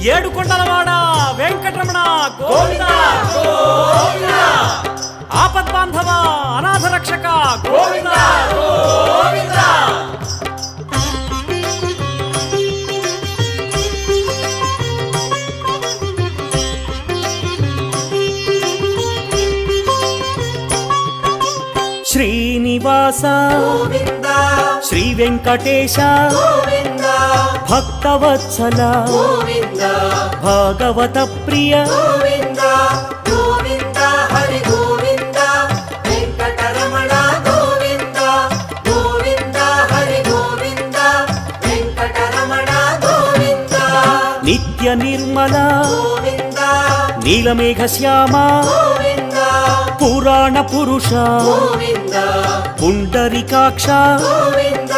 ఏడుకొండలవాడ వెంకటరమణ గోవింద గోవింద, ఆపద్బాంధవ అనాథ రక్షక గోవింద గోవింద. శ్రీనివాస గోవింద శ్రీ వెంకటేశ గోవింద భక్తవత్సల గోవింద భాగవత ప్రియ గోవింద గోవింద హరి గోవింద వెంకటరమణ గోవింద గోవింద హరి గోవింద వెంకటరమణ గోవింద నిత్య నిర్మల గోవింద నీలమేఘ శ్యామ గోవింద పురాణ పురుష గోవింద పుండరీకాక్ష గోవింద